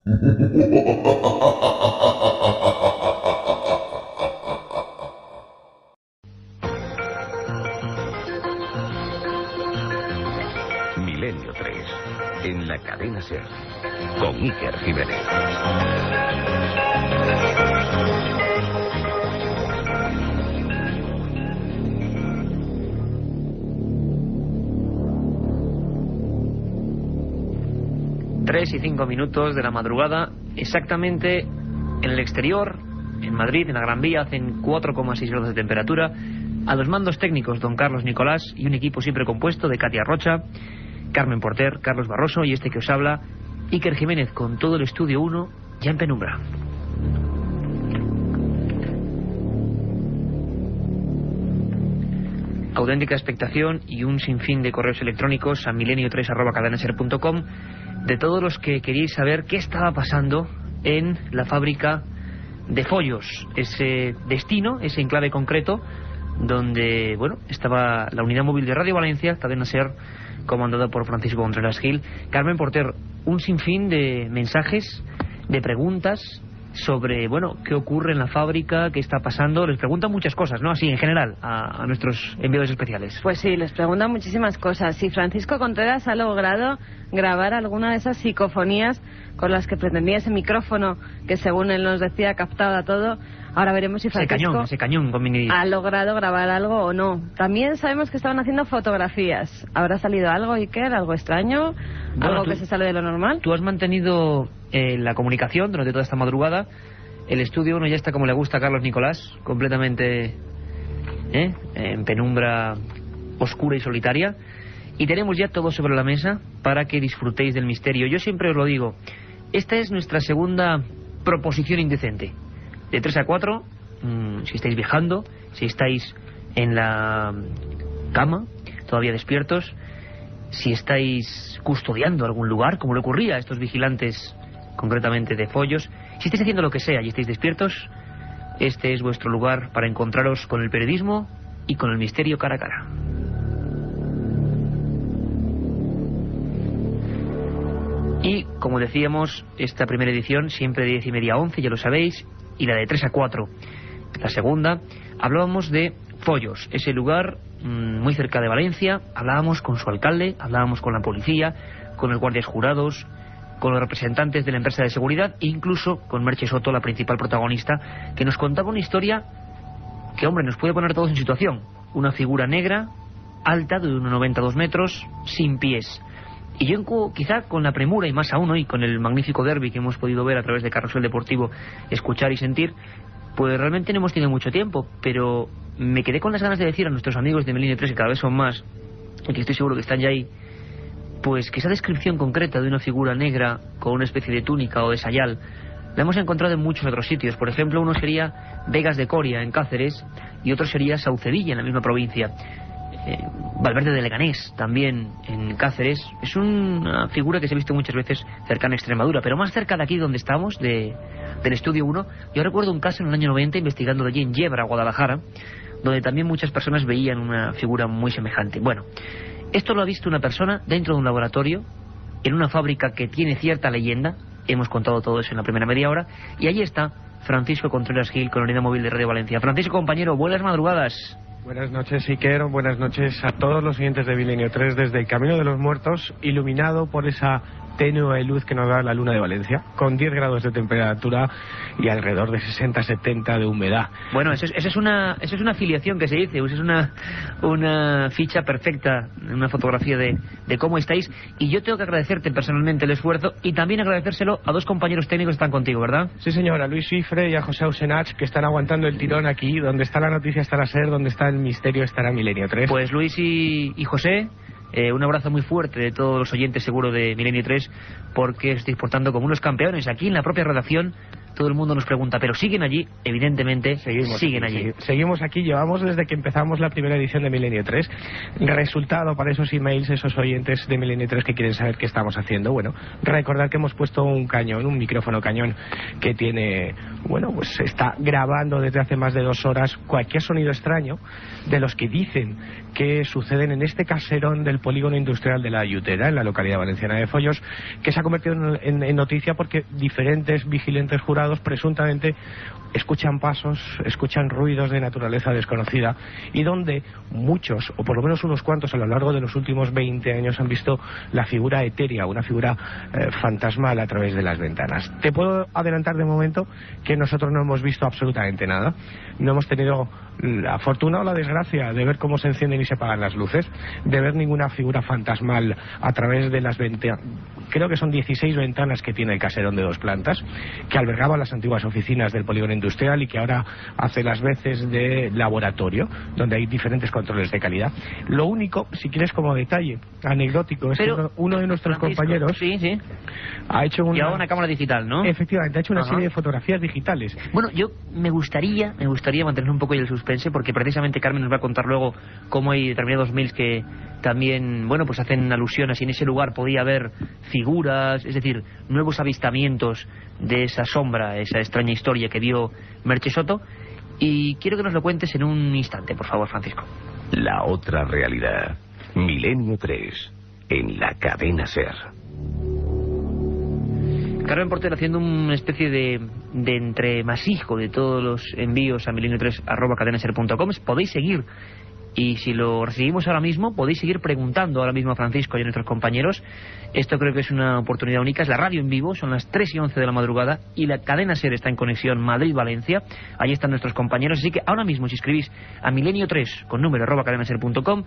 Milenio 3, en la cadena SER, con Iker Jiménez. Tres y 5 minutos de la madrugada, exactamente en el exterior, en Madrid, en la Gran Vía, hacen 4,6 grados de temperatura. A los mandos técnicos, don Carlos Nicolás, y un equipo siempre compuesto de Katia Rocha, Carmen Porter, Carlos Barroso y este que os habla, Iker Jiménez, con todo el estudio 1 ya en penumbra. Auténtica expectación y un sinfín de correos electrónicos a milenio3@cadenaser.com de todos los que queríais saber qué estaba pasando en la fábrica de Follos, ese destino, ese enclave concreto donde, bueno, estaba la unidad móvil de Radio Valencia, Cadena SER, comandada por Francisco Contreras Gil. Carmen Porter, un sinfín de mensajes, de preguntas sobre, bueno, qué ocurre en la fábrica, qué está pasando. Les preguntan muchas cosas, ¿no? Así, en general, a nuestros enviados especiales. Pues sí, les preguntan muchísimas cosas. Si Francisco Contreras ha logrado grabar alguna de esas psicofonías con las que pretendía ese micrófono que, según él nos decía, captaba todo. Ahora veremos si Francisco Ese cañón con mini... ha logrado grabar algo o no. También sabemos que estaban haciendo fotografías. ¿Habrá salido algo, Iker? ¿Algo extraño? Bueno, ¿Algo que se sale de lo normal? Tú has mantenido la comunicación durante toda esta madrugada. El estudio 1 ya está como le gusta a Carlos Nicolás, completamente en penumbra oscura y solitaria. Y tenemos ya todo sobre la mesa para que disfrutéis del misterio. Yo siempre os lo digo, esta es nuestra segunda proposición indecente. De 3 a 4, si estáis viajando, si estáis en la cama, todavía despiertos, si estáis custodiando algún lugar, como le ocurría a estos vigilantes, concretamente de Follos, si estáis haciendo lo que sea y estáis despiertos, este es vuestro lugar para encontraros con el periodismo y con el misterio cara a cara. Y, como decíamos, esta primera edición siempre de 10:30 a 11, ya lo sabéis, y la de 3 a 4, la segunda, hablábamos de Follos, ese lugar muy cerca de Valencia. Hablábamos con su alcalde, hablábamos con la policía, con los guardias jurados, con los representantes de la empresa de seguridad e incluso con Merche Soto, la principal protagonista, que nos contaba una historia que, hombre, nos puede poner todos en situación. Una figura negra, alta, de 1,92 metros, sin pies. Y yo, quizá con la premura, y más aún hoy con el magnífico derbi que hemos podido ver a través de Carrusel Deportivo, escuchar y sentir, pues realmente no hemos tenido mucho tiempo, pero me quedé con las ganas de decir a nuestros amigos de Milenio 3, que cada vez son más, y que estoy seguro que están ya ahí, pues que esa descripción concreta de una figura negra con una especie de túnica o de sayal la hemos encontrado en muchos otros sitios. Por ejemplo, uno sería Vegas de Coria, en Cáceres, y otro sería Saucedilla, en la misma provincia. Valverde de Leganés, también en Cáceres. Es una figura que se ha visto muchas veces cercana a Extremadura, pero más cerca de aquí donde estamos, del estudio 1. Yo recuerdo un caso en el año 90, investigando allí en Yebra, Guadalajara, donde también muchas personas veían una figura muy semejante. Bueno, esto lo ha visto una persona dentro de un laboratorio, en una fábrica que tiene cierta leyenda. Hemos contado todo eso en la primera media hora, y allí está Francisco Contreras Gil, con la unidad móvil de Radio Valencia. Francisco, compañero, buenas madrugadas. Buenas noches, Iker. Buenas noches a todos los oyentes de Milenio 3 desde el Camino de los Muertos, iluminado por esa tenue luz que nos da la luna de Valencia, con 10 grados de temperatura y alrededor de 60-70 de humedad. Bueno, eso es una afiliación que se dice, eso es una ficha perfecta, una fotografía de cómo estáis. Y yo tengo que agradecerte personalmente el esfuerzo y también agradecérselo a dos compañeros técnicos que están contigo, ¿verdad? Sí, señor, a Luis Suifre y a José Ausenach, que están aguantando el tirón aquí. Donde está la noticia estará SER, donde está el misterio estará Milenio 3. Pues Luis y José, un abrazo muy fuerte de todos los oyentes seguro de Milenio 3, porque os estáis portando como unos campeones aquí en la propia redacción, todo el mundo nos pregunta, ¿pero siguen allí? Evidentemente, siguen allí. Seguimos aquí, llevamos desde que empezamos la primera edición de Milenio 3. Resultado para esos emails, esos oyentes de Milenio 3 que quieren saber qué estamos haciendo. Bueno, recordar que hemos puesto un cañón, un micrófono cañón que tiene, bueno, pues está grabando desde hace más de 2 horas cualquier sonido extraño de los que dicen que suceden en este caserón del polígono industrial de La Ayutera, en la localidad valenciana de Foios, que se ha convertido en noticia porque diferentes vigilantes jurados presuntamente escuchan pasos, escuchan ruidos de naturaleza desconocida, y donde muchos, o por lo menos unos cuantos a lo largo de los últimos 20 años han visto la figura etérea, una figura fantasmal a través de las ventanas. Te puedo adelantar de momento que nosotros no hemos visto absolutamente nada, no hemos tenido la fortuna o la desgracia de ver cómo se encienden y se apagan las luces, de ver ninguna figura fantasmal a través de las ventanas. Creo que son 16 ventanas que tiene el caserón de 2 plantas, que albergaba las antiguas oficinas del polígono industrial y que ahora hace las veces de laboratorio, donde hay diferentes controles de calidad. Lo único, si quieres como detalle anecdótico, es que uno de nuestros compañeros ha hecho una cámara digital, ¿no? Efectivamente, ha hecho una serie de fotografías digitales. Bueno, yo me gustaría mantener un poco el suspense, porque precisamente Carmen nos va a contar luego cómo hay determinados mails que también, bueno, pues hacen alusión a si en ese lugar podía haber figuras, es decir, nuevos avistamientos de esa sombra, esa extraña historia que vio Merche Soto, y quiero que nos lo cuentes en un instante, por favor, Francisco. La otra realidad. Milenio 3, en la cadena SER. Carmen Porter haciendo una especie de entremasijo de todos los envíos a milenio3@cadenaser.com. Podéis seguir, y si lo recibimos ahora mismo, podéis seguir preguntando ahora mismo a Francisco y a nuestros compañeros. Esto creo que es una oportunidad única. Es la radio en vivo, son las 3:11 de la madrugada y la cadena SER está en conexión Madrid-Valencia. Ahí están nuestros compañeros, así que ahora mismo si escribís a milenio3 con número @cadenaser.com,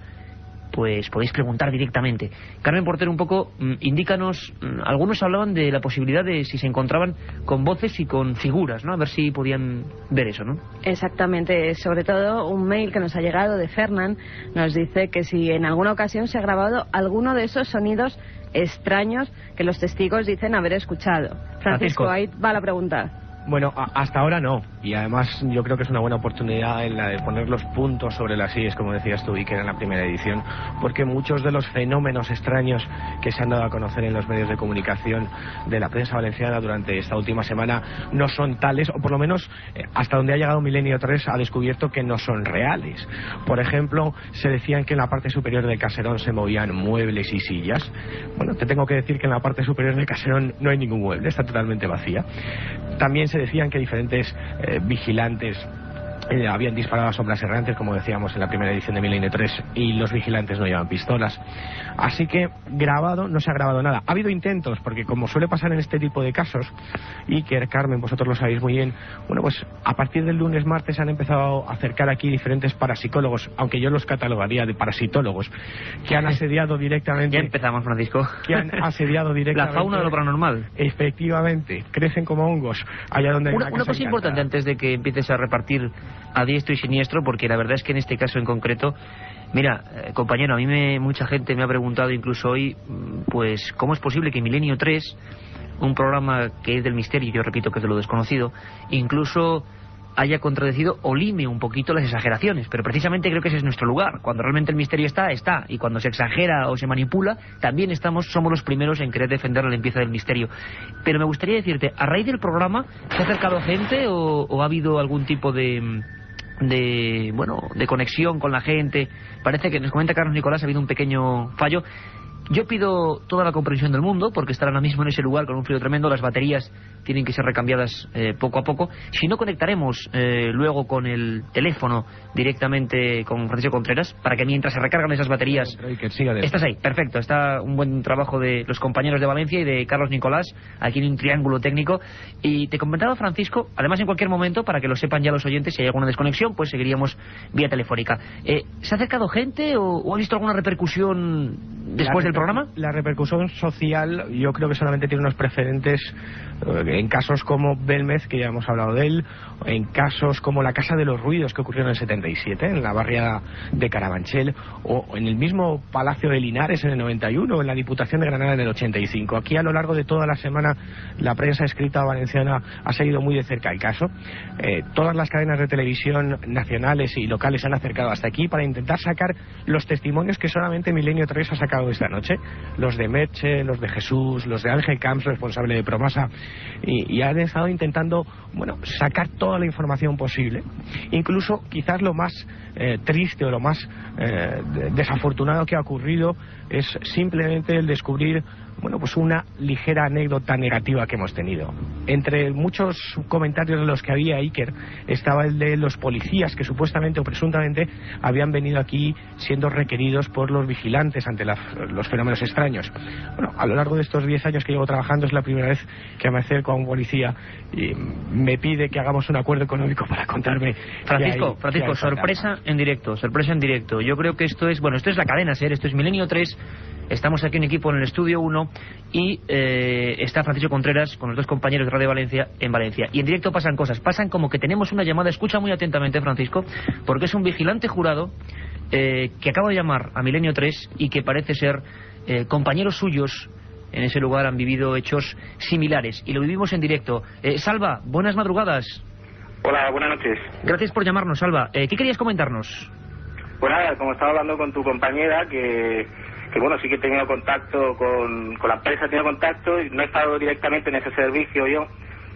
pues podéis preguntar directamente. Carmen Porter, un poco, indícanos, algunos hablaban de la posibilidad de si se encontraban con voces y con figuras, ¿no? A ver si podían ver eso, ¿no? Exactamente, sobre todo un mail que nos ha llegado de Fernán, nos dice que si en alguna ocasión se ha grabado alguno de esos sonidos extraños que los testigos dicen haber escuchado. Francisco, ahí va la pregunta. Bueno, hasta ahora no, y además yo creo que es una buena oportunidad en la de poner los puntos sobre las íes, como decías tú, y que era en la primera edición, porque muchos de los fenómenos extraños que se han dado a conocer en los medios de comunicación de la prensa valenciana durante esta última semana no son tales, o por lo menos hasta donde ha llegado Milenio 3 ha descubierto que no son reales. Por ejemplo, se decían que en la parte superior del caserón se movían muebles y sillas. Bueno, te tengo que decir que en la parte superior del caserón no hay ningún mueble, está totalmente vacía. También se decían que diferentes vigilantes habían disparado a sombras errantes, como decíamos en la primera edición de Milenio 3, y los vigilantes no llevan pistolas. Así que grabado, no se ha grabado nada. Ha habido intentos, porque como suele pasar en este tipo de casos, y que Carmen, vosotros lo sabéis muy bien, bueno, pues a partir del lunes, martes han empezado a acercar aquí diferentes parapsicólogos, aunque yo los catalogaría de parasitólogos, que han asediado directamente... Ya empezamos, Francisco. Que han asediado directamente... La fauna de lo paranormal. Efectivamente, crecen como hongos allá donde hay una cosa importante antes de que empieces a repartir a diestro y siniestro, porque la verdad es que en este caso en concreto, mira, compañero, a mí mucha gente me ha preguntado incluso hoy, pues, ¿cómo es posible que Milenio 3, un programa que es del misterio, yo repito que es de lo desconocido, incluso haya contradecido o lime un poquito las exageraciones? Pero precisamente creo que ese es nuestro lugar. Cuando realmente el misterio está, y cuando se exagera o se manipula, también somos los primeros en querer defender la limpieza del misterio. Pero me gustaría decirte, ¿a raíz del programa se ha acercado gente o ha habido algún tipo de conexión con la gente? Parece que nos comenta Carlos Nicolás, ha habido un pequeño fallo. Yo pido toda la comprensión del mundo, porque estar ahora mismo en ese lugar con un frío tremendo, las baterías tienen que ser recambiadas poco a poco. Si no, conectaremos luego con el teléfono directamente con Francisco Contreras, para que mientras se recargan esas baterías... Estás ahí, perfecto. Está un buen trabajo de los compañeros de Valencia y de Carlos Nicolás, aquí en un triángulo técnico. Y te comentaba, Francisco, además en cualquier momento, para que lo sepan ya los oyentes, si hay alguna desconexión, pues seguiríamos vía telefónica. ¿Se ha acercado gente o ha visto alguna repercusión después del programa? La repercusión social yo creo que solamente tiene unos precedentes en casos como Belmez, que ya hemos hablado de él, en casos como la Casa de los Ruidos, que ocurrió en el 77, en la barriada de Carabanchel, o en el mismo Palacio de Linares en el 91, o en la Diputación de Granada en el 85. Aquí, a lo largo de toda la semana, la prensa escrita valenciana ha seguido muy de cerca el caso. Todas las cadenas de televisión nacionales y locales se han acercado hasta aquí para intentar sacar los testimonios que solamente Milenio 3 ha sacado esta noche, los de Merche, los de Jesús, los de Ángel Camps, responsable de Promasa, y han estado intentando, bueno, sacar toda la información posible. Incluso quizás lo más triste o lo más desafortunado que ha ocurrido es simplemente el descubrir, bueno, pues una ligera anécdota negativa que hemos tenido. Entre muchos comentarios de los que había, Iker, estaba el de los policías que supuestamente o presuntamente habían venido aquí siendo requeridos por los vigilantes ante los fenómenos extraños. Bueno, a lo largo de estos 10 años que llevo trabajando es la primera vez que me acerco a un policía y me pide que hagamos un acuerdo económico para contarme. Francisco, sorpresa en directo. Yo creo que esto es la cadena SER, esto es Milenio 3. Estamos aquí en equipo en el estudio 1 y está Francisco Contreras con los dos compañeros de Radio Valencia en Valencia. Y en directo pasan cosas, pasan como que tenemos una llamada. Escucha muy atentamente, Francisco, porque es un vigilante jurado que acaba de llamar a Milenio 3 y que parece ser compañeros suyos en ese lugar han vivido hechos similares. Y lo vivimos en directo. Salva, buenas madrugadas. Hola, buenas noches. Gracias por llamarnos, Salva. ¿Qué querías comentarnos? Pues nada, como estaba hablando con tu compañera, que bueno, sí que he tenido contacto con la empresa, he tenido contacto, y no he estado directamente en ese servicio yo,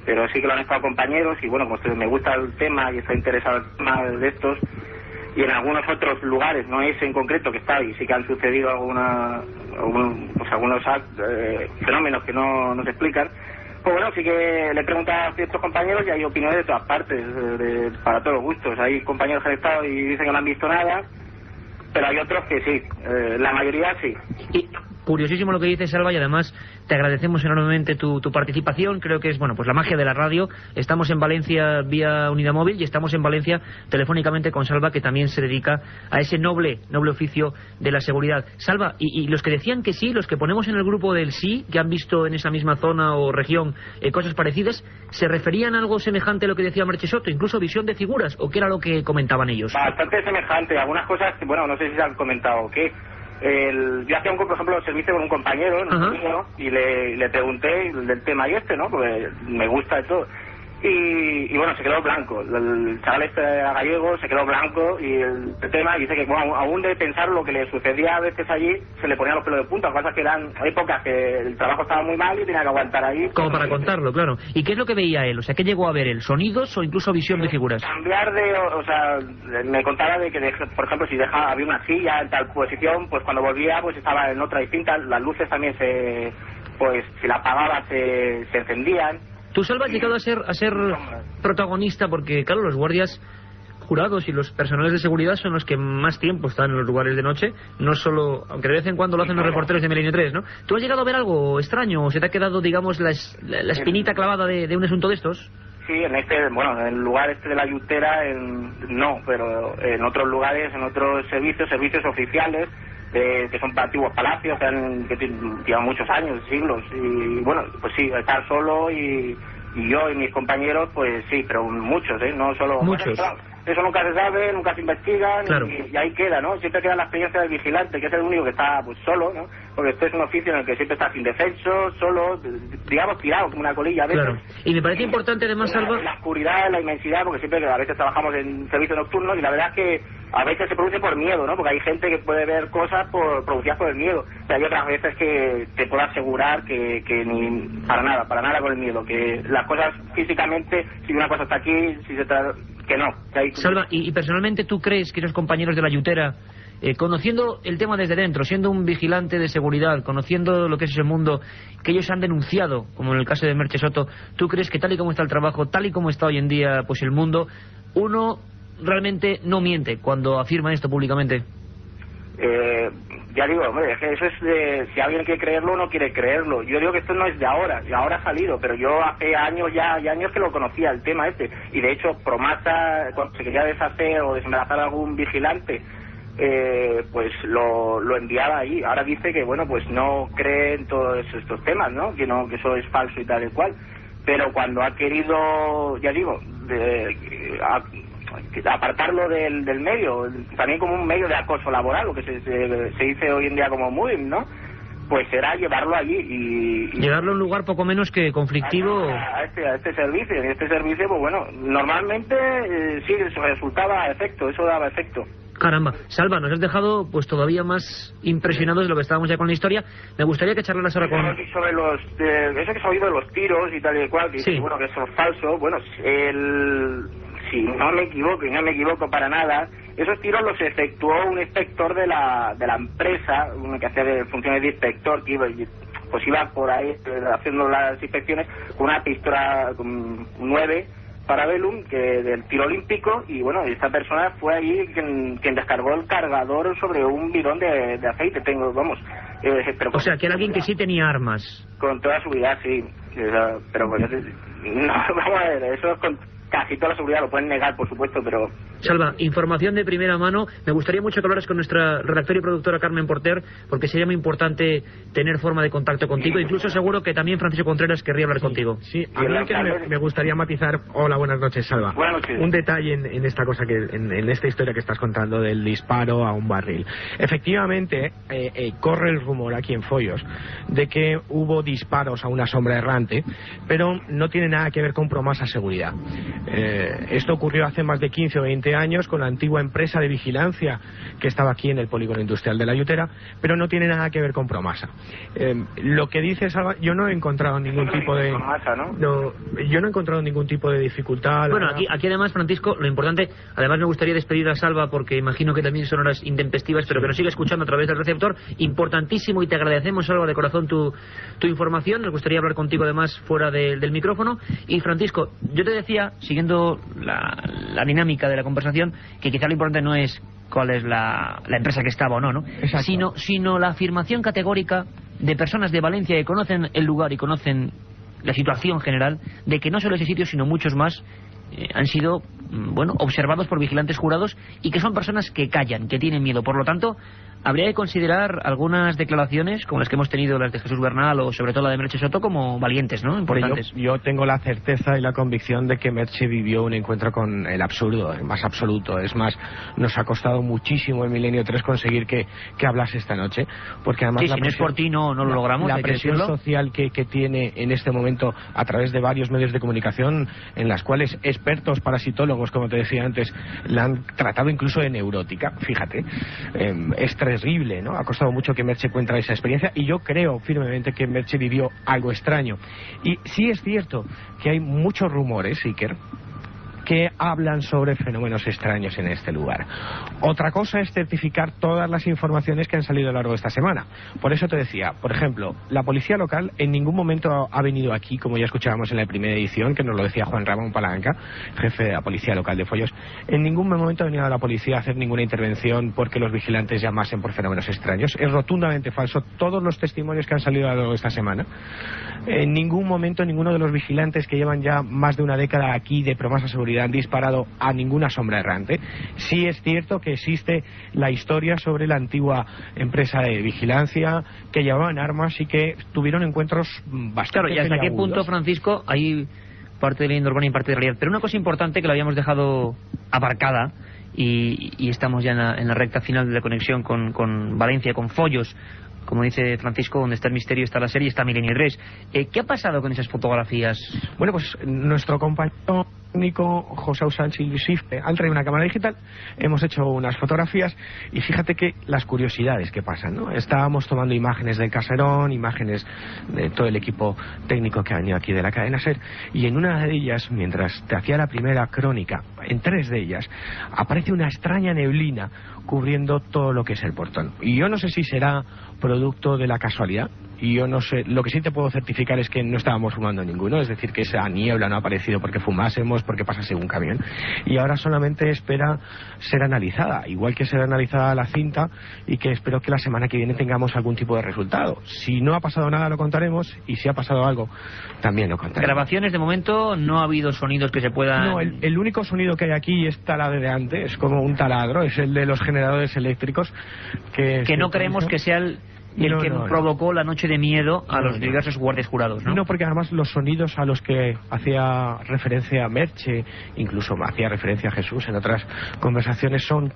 pero sí que lo han estado compañeros, y bueno, pues me gusta el tema y estoy interesado en el tema de estos, y en algunos otros lugares, no ese en concreto que está, y sí que han sucedido algunos fenómenos que no se explican. Pues bueno, sí que le he preguntado a ciertos compañeros y hay opiniones de todas partes, para todos los gustos. Hay compañeros que han estado y dicen que no han visto nada, pero hay otros que sí, la mayoría sí. Y curiosísimo lo que dice Salva, y además te agradecemos enormemente tu participación. Creo que es, bueno, pues la magia de la radio. Estamos en Valencia vía unidad móvil y estamos en Valencia telefónicamente con Salva, que también se dedica a ese noble oficio de la seguridad. Salva, y los que decían que sí, los que ponemos en el grupo del sí, que han visto en esa misma zona o región cosas parecidas, ¿se referían a algo semejante a lo que decía Merche Soto, incluso visión de figuras, o qué era lo que comentaban ellos? Bastante semejante, algunas cosas que, bueno, no sé si se han comentado, que yo hacía por ejemplo, servicio con un compañero, ¿no? Y le pregunté del tema y ¿no? Porque me gusta de todo. Y bueno, se quedó blanco. El chaval gallego se quedó blanco y el tema, y dice que bueno, aún de pensar lo que le sucedía a veces allí, se le ponían los pelos de punta. Lo que pasa es que eran épocas que el trabajo estaba muy mal y tenía que aguantar ahí. Como para contarlo, claro. ¿Y qué es lo que veía él? O sea, ¿qué llegó a ver él? ¿Sonidos o incluso visión de figuras? Cambiar o sea, me contaba de que, por ejemplo, si había una silla en tal posición, pues cuando volvía, pues estaba en otra distinta. Las luces también si la apagaba, se encendían. Tú, Salva, has llegado a ser protagonista porque, claro, los guardias jurados y los personales de seguridad son los que más tiempo están en los lugares de noche, no solo, aunque de vez en cuando lo hacen los reporteros de Milenio 3, ¿no? ¿Tú has llegado a ver algo extraño o se te ha quedado, digamos, la espinita clavada de un asunto de estos? Sí, en en el lugar de la Yutera, no, pero en otros lugares, en otros servicios oficiales, que son antiguos palacios que llevan muchos años, siglos, y bueno, pues sí, estar solo y yo y mis compañeros, pues sí, pero muchos, no solo... Muchos. Bueno, claro, eso nunca se sabe, nunca se investiga, claro. y ahí queda, ¿no? Siempre queda la experiencia del vigilante, que es el único que está pues solo, ¿no? Porque esto es un oficio en el que siempre estás indefenso, solo, digamos, tirado como una colilla a veces. Claro. Y me parece importante además, Salva... La oscuridad, la inmensidad, porque siempre a veces trabajamos en servicio nocturno y la verdad es que a veces se produce por miedo, ¿no? Porque hay gente que puede ver cosas producidas por el miedo. O sea, hay otras veces que te puedo asegurar que ni para nada con el miedo. Que las cosas físicamente, si una cosa está aquí, que no. Que hay... Salva, y personalmente, ¿tú crees que esos compañeros de la Yutera, conociendo el tema desde dentro, siendo un vigilante de seguridad, conociendo lo que es ese mundo, que ellos han denunciado, como en el caso de Merche Soto, ¿tú crees que tal y como está el trabajo, tal y como está hoy en día pues el mundo, uno realmente no miente cuando afirma esto públicamente? Ya digo, hombre, es que eso es si alguien quiere creerlo o no quiere creerlo. Yo digo que esto no es de ahora, y ahora ha salido, pero yo hace años años que lo conocía el tema y de hecho Promasa, cuando se quería deshacer o desembarazar a algún vigilante, pues lo enviaba ahí. Ahora dice que bueno, pues no cree en todos estos temas, ¿no? Que eso es falso y tal y cual. pero cuando ha querido, ya digo, apartarlo del medio, también como un medio de acoso laboral, lo que se dice hoy en día como moving, ¿no? Pues será llevarlo allí y llevarlo a un lugar poco menos que conflictivo a este servicio. Y este servicio, pues bueno, normalmente sí, eso resultaba efecto, eso daba efecto. Caramba, Salva, nos has dejado pues todavía más impresionados de lo que estábamos ya con la historia. Me gustaría que charlaras ahora con... Sobre eso que se ha oído de los tiros y tal y cual, que sí. Bueno, que eso es falso. Bueno, si no me equivoco, y no me equivoco para nada, esos tiros los efectuó un inspector de la empresa, uno que hacía funciones de inspector, que iba por ahí haciendo las inspecciones con una pistola 9 Parabellum, del tiro olímpico, y bueno, esta persona fue allí quien descargó el cargador sobre un bidón de aceite. O sea, que era alguien que sí tenía armas. Con toda seguridad, sí. Pero pues, no, vamos a ver, eso es con casi toda la seguridad, lo pueden negar, por supuesto, pero... Salva, información de primera mano. Me gustaría mucho que hablaras con nuestra redactora y productora Carmen Porter, porque sería muy importante tener forma de contacto contigo. Incluso seguro que también Francisco Contreras querría hablar contigo. Sí, a mí me gustaría matizar. Hola, buenas noches, Salva. Buenas noches. Un detalle en esta cosa, en esta historia que estás contando del disparo a un barril. Efectivamente, corre el rumor aquí en Follos de que hubo disparos a una sombra errante, pero no tiene nada que ver con Promasa Seguridad. Esto ocurrió hace más de 15 o 20 años con la antigua empresa de vigilancia que estaba aquí en el polígono industrial de La Yutera, pero no tiene nada que ver con Promasa. Lo que dice Salva, yo no he encontrado ningún tipo de... yo no he encontrado ningún tipo de dificultad. Bueno, aquí además, Francisco, lo importante, además me gustaría despedir a Salva porque imagino que también son horas intempestivas, pero que nos sigue escuchando a través del receptor. Importantísimo, y te agradecemos, Salva, de corazón tu información. Nos gustaría hablar contigo además fuera del micrófono. Y Francisco, yo te decía, siguiendo la dinámica de la conversación, que quizá lo importante no es cuál es la empresa que estaba o no, sino la afirmación categórica de personas de Valencia que conocen el lugar y conocen la situación general, de que no solo ese sitio, sino muchos más han sido observados por vigilantes jurados, y que son personas que callan, que tienen miedo. Por lo tanto, habría que considerar algunas declaraciones como las que hemos tenido, las de Jesús Bernal o sobre todo la de Merche Soto, como valientes, ¿no? Importantes. Yo tengo la certeza y la convicción de que Merche vivió un encuentro con el absurdo, el más absoluto. Es más, nos ha costado muchísimo en Milenio 3 conseguir que hablase esta noche, porque además si no es por ti no lo logramos. La presión social que tiene en este momento a través de varios medios de comunicación, en las cuales expertos parasitólogos, como te decía antes, la han tratado incluso de neurótica, fíjate, es terrible, ¿no? Ha costado mucho que Merche cuente esa experiencia, y yo creo firmemente que Merche vivió algo extraño. Y sí es cierto que hay muchos rumores, Iker, que hablan sobre fenómenos extraños en este lugar. Otra cosa es certificar todas las informaciones que han salido a lo largo de esta semana. Por eso te decía, por ejemplo, la policía local en ningún momento ha venido aquí, como ya escuchábamos en la primera edición, que nos lo decía Juan Ramón Palanca, jefe de la policía local de Follos. En ningún momento ha venido la policía a hacer ninguna intervención porque los vigilantes llamasen por fenómenos extraños. Es rotundamente falso. Todos los testimonios que han salido a lo largo de esta semana, en ningún momento ninguno de los vigilantes que llevan ya más de una década aquí de Promasa Seguridad han disparado a ninguna sombra errante. Sí es cierto que existe la historia sobre la antigua empresa de vigilancia, que llevaban armas y que tuvieron encuentros bastante... Claro, y hasta qué punto, Francisco, hay parte de leyenda urbana y parte de realidad. Pero una cosa importante que la habíamos dejado aparcada, y estamos ya en la recta final de la conexión con Valencia, con Follos, como dice Francisco, donde está el misterio, está la serie, está Milenio 3. ¿Qué ha pasado con esas fotografías? Bueno, pues nuestro compañero técnico José Sánchez han traído una cámara digital, hemos hecho unas fotografías, y fíjate que las curiosidades que pasan, ¿no? Estábamos tomando imágenes del caserón, imágenes de todo el equipo técnico que ha venido aquí de la cadena SER, y en una de ellas, mientras te hacía la primera crónica, en 3 de ellas aparece una extraña neblina cubriendo todo lo que es el portón. Y yo no sé si será producto de la casualidad, y yo no sé, lo que sí te puedo certificar es que no estábamos fumando ninguno, es decir, que esa niebla no ha aparecido porque fumásemos, porque pasase un camión, y ahora solamente espera ser analizada, igual que será analizada la cinta, y que espero que la semana que viene tengamos algún tipo de resultado. Si no ha pasado nada lo contaremos, y si ha pasado algo también lo contaremos. Grabaciones de momento no ha habido sonidos que se puedan... No, el único sonido que hay aquí es taladraante, es como un taladro, es el de los generadores eléctricos que no creemos que sea el que provocó la noche de miedo a los diversos guardias jurados, ¿no? No, porque además los sonidos a los que hacía referencia Merche, incluso hacía referencia a Jesús en otras conversaciones, son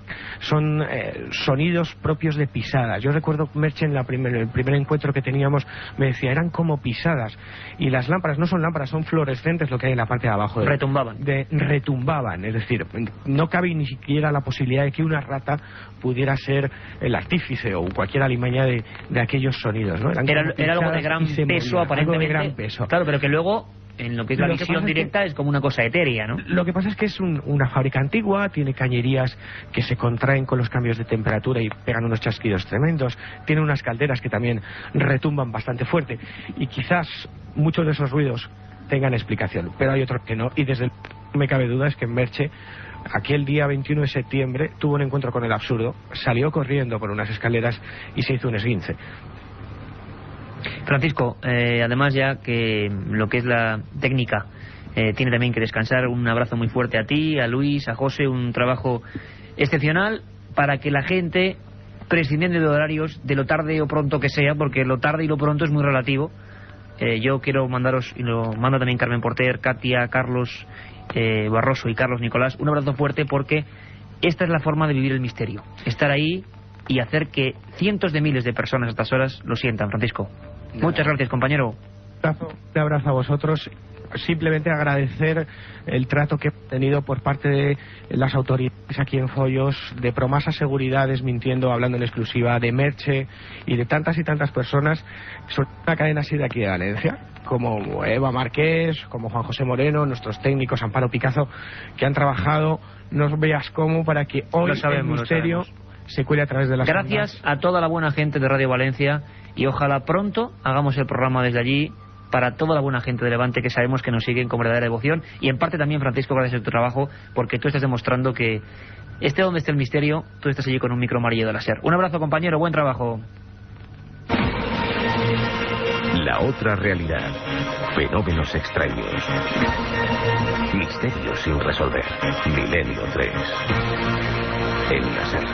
sonidos propios de pisadas. Yo recuerdo Merche en el primer encuentro que teníamos, me decía, eran como pisadas. Y las lámparas no son lámparas, son fluorescentes, lo que hay en la parte de abajo. Retumbaban, es decir, no cabe ni siquiera la posibilidad de que una rata pudiera ser el artífice o cualquier alimaña de aquellos sonidos, ¿no? Era algo de gran peso, aparentemente. Algo de gran peso. Claro, pero que luego, en lo que es la visión directa, es como una cosa etérea, ¿no? Lo que pasa es que es una fábrica antigua, tiene cañerías que se contraen con los cambios de temperatura y pegan unos chasquidos tremendos, tiene unas calderas que también retumban bastante fuerte, y quizás muchos de esos ruidos tengan explicación, pero hay otros que no, y desde no me cabe duda es que Merche, aquel día 21 de septiembre, tuvo un encuentro con el absurdo, salió corriendo por unas escaleras y se hizo un esguince. Francisco, además ya que lo que es la técnica tiene también que descansar, un abrazo muy fuerte a ti, a Luis, a José, un trabajo excepcional para que la gente, prescindiendo de horarios, de lo tarde o pronto que sea, porque lo tarde y lo pronto es muy relativo. Yo quiero mandaros, y lo manda también Carmen Porter, Katia, Carlos Barroso y Carlos Nicolás, un abrazo fuerte, porque esta es la forma de vivir el misterio, estar ahí y hacer que cientos de miles de personas a estas horas lo sientan. Francisco, muchas gracias, compañero. Un abrazo a vosotros. Simplemente agradecer el trato que he tenido por parte de las autoridades aquí en Foyos, de Promasa Seguridad desmintiendo, hablando en exclusiva, de Merche y de tantas y tantas personas. Son una cadena así de aquí de Valencia, como Eva Márquez, como Juan José Moreno, nuestros técnicos, Amparo Picazo, que han trabajado, no veas cómo, para que hoy el misterio se cuele a través de las Gracias a toda la buena gente de Radio Valencia, y ojalá pronto hagamos el programa desde allí para toda la buena gente de Levante, que sabemos que nos siguen con verdadera devoción, y en parte también, Francisco, gracias a tu trabajo, porque tú estás demostrando que esté donde esté el misterio, tú estás allí con un micro amarillo de láser. Un abrazo, compañero, buen trabajo. La otra realidad. Fenómenos extraños. Misterios sin resolver. Milenio 3. En la SER.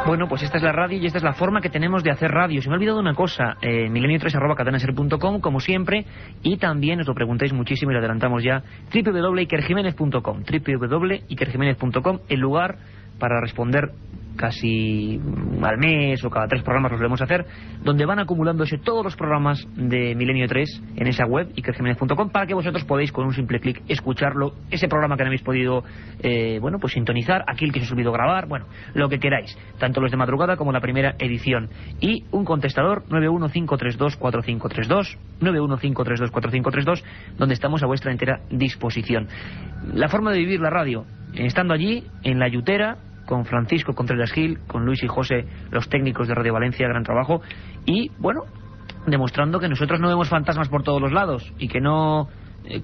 Bueno, pues esta es la radio y esta es la forma que tenemos de hacer radio. Se me ha olvidado una cosa, milenio3@cadenaser.com, como siempre, y también os lo preguntáis muchísimo y lo adelantamos ya, www.ikerjimenez.com, www.ikerjimenez.com, el lugar para responder casi al mes o cada 3 programas los debemos hacer, donde van acumulándose todos los programas de Milenio 3 en esa web, ikerjimenez.com, para que vosotros podáis con un simple clic escucharlo, ese programa que no habéis podido pues sintonizar, aquel que se os olvidó grabar, bueno, lo que queráis, tanto los de madrugada como la primera edición, y un contestador 915324532, 915324532, donde estamos a vuestra entera disposición. La forma de vivir la radio, estando allí en la Yutera, con Francisco Contreras Gil, con Luis y José, los técnicos de Radio Valencia, gran trabajo, y bueno, demostrando que nosotros no vemos fantasmas por todos los lados y que no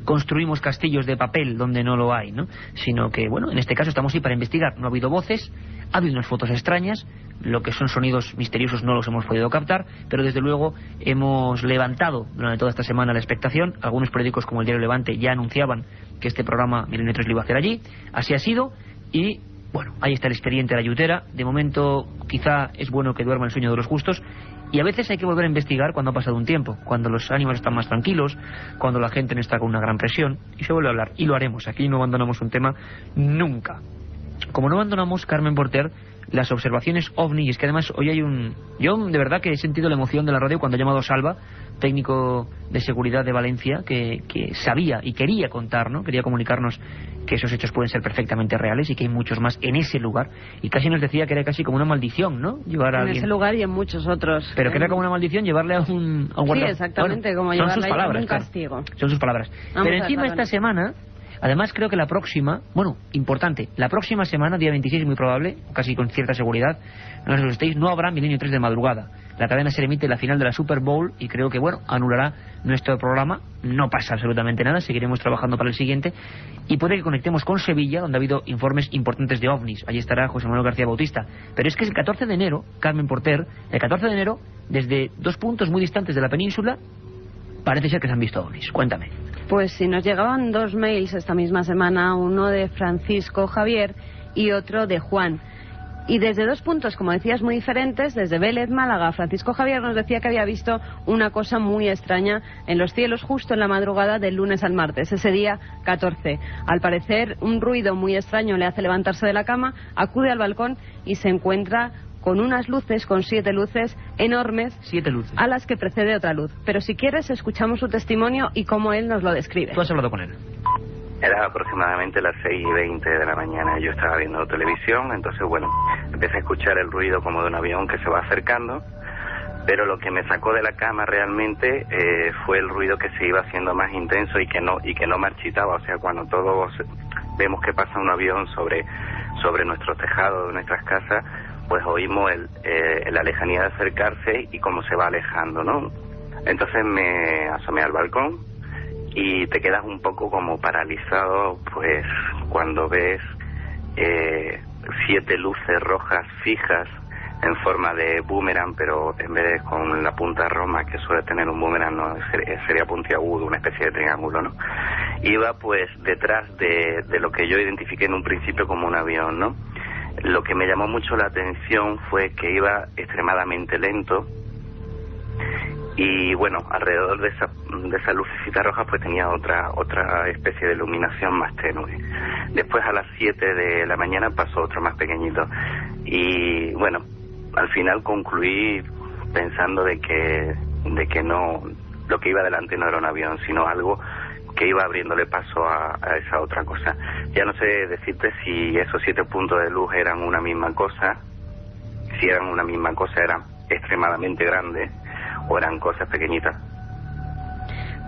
construimos castillos de papel donde no lo hay, ¿no? Sino que, bueno, en este caso estamos ahí para investigar. No ha habido voces, ha habido unas fotos extrañas, lo que son sonidos misteriosos no los hemos podido captar, pero desde luego hemos levantado durante toda esta semana la expectación. Algunos periódicos como el Diario Levante ya anunciaban que este programa Milenio 3 lo iba a hacer allí, así ha sido, y bueno, ahí está el expediente de la Yutera. De momento quizá es bueno que duerma el sueño de los justos, y a veces hay que volver a investigar cuando ha pasado un tiempo, cuando los ánimos están más tranquilos, cuando la gente no está con una gran presión, y se vuelve a hablar, y lo haremos. Aquí no abandonamos un tema nunca, como no abandonamos, Carmen Porter, las observaciones OVNI. Y es que además hoy hay yo de verdad que he sentido la emoción de la radio cuando ha llamado Salva, técnico de seguridad de Valencia, que sabía y quería contar, ¿no? Quería comunicarnos que esos hechos pueden ser perfectamente reales y que hay muchos más en ese lugar, y casi nos decía que era casi como una maldición, ¿no? Llevar a alguien... En ese lugar y en muchos otros. Pero que era como una maldición llevarle a un guarda... Sí, exactamente, bueno, como llevarle a un castigo. Son sus palabras. Pero encima esta semana, además creo que la próxima, bueno, importante, la próxima semana, día 26, muy probable, casi con cierta seguridad, no os asustéis, no habrá Milenio 3 de madrugada. La cadena se emite la final de la Super Bowl y creo que, bueno, anulará nuestro programa. No pasa absolutamente nada, seguiremos trabajando para el siguiente, y puede que conectemos con Sevilla, donde ha habido informes importantes de OVNIs. Allí estará José Manuel García Bautista. Pero es que el 14 de enero, Carmen Porter, el 14 de enero, desde 2 puntos muy distantes de la península, parece ser que se han visto OVNIs. Cuéntame. Pues si nos llegaban 2 mails esta misma semana, uno de Francisco Javier y otro de Juan. Y desde dos puntos, como decías, muy diferentes, desde Vélez, Málaga, Francisco Javier nos decía que había visto una cosa muy extraña en los cielos justo en la madrugada del lunes al martes, ese día 14. Al parecer, un ruido muy extraño le hace levantarse de la cama, acude al balcón y se encuentra con unas luces, con 7 luces enormes, 7 luces, a las que precede otra luz. Pero si quieres, escuchamos su testimonio y cómo él nos lo describe. Tú has hablado con él. Era aproximadamente las 6:20 de la mañana. Yo estaba viendo televisión, entonces, bueno, empecé a escuchar el ruido como de un avión que se va acercando, pero lo que me sacó de la cama realmente fue el ruido que se iba haciendo más intenso y que no marchitaba. O sea, cuando todos vemos que pasa un avión sobre nuestros tejados de nuestras casas, pues oímos la lejanía de acercarse y cómo se va alejando, ¿no? Entonces me asomé al balcón y te quedas un poco como paralizado, pues cuando ves 7 luces rojas fijas en forma de boomerang, pero en vez de con la punta roma que suele tener un boomerang, no, sería puntiagudo, una especie de triángulo, ¿no? Iba pues detrás de lo que yo identifiqué en un principio como un avión, ¿no? Lo que me llamó mucho la atención fue que iba extremadamente lento. Y bueno, alrededor de esa lucecita roja pues tenía otra especie de iluminación más tenue. Después a las 7 de la mañana pasó otro más pequeñito. Y bueno, al final concluí pensando de que no, lo que iba delante no era un avión, sino algo que iba abriéndole paso a esa otra cosa. Ya no sé decirte si esos 7 puntos de luz eran una misma cosa, si eran una misma cosa, eran extremadamente grandes, o eran cosas pequeñitas.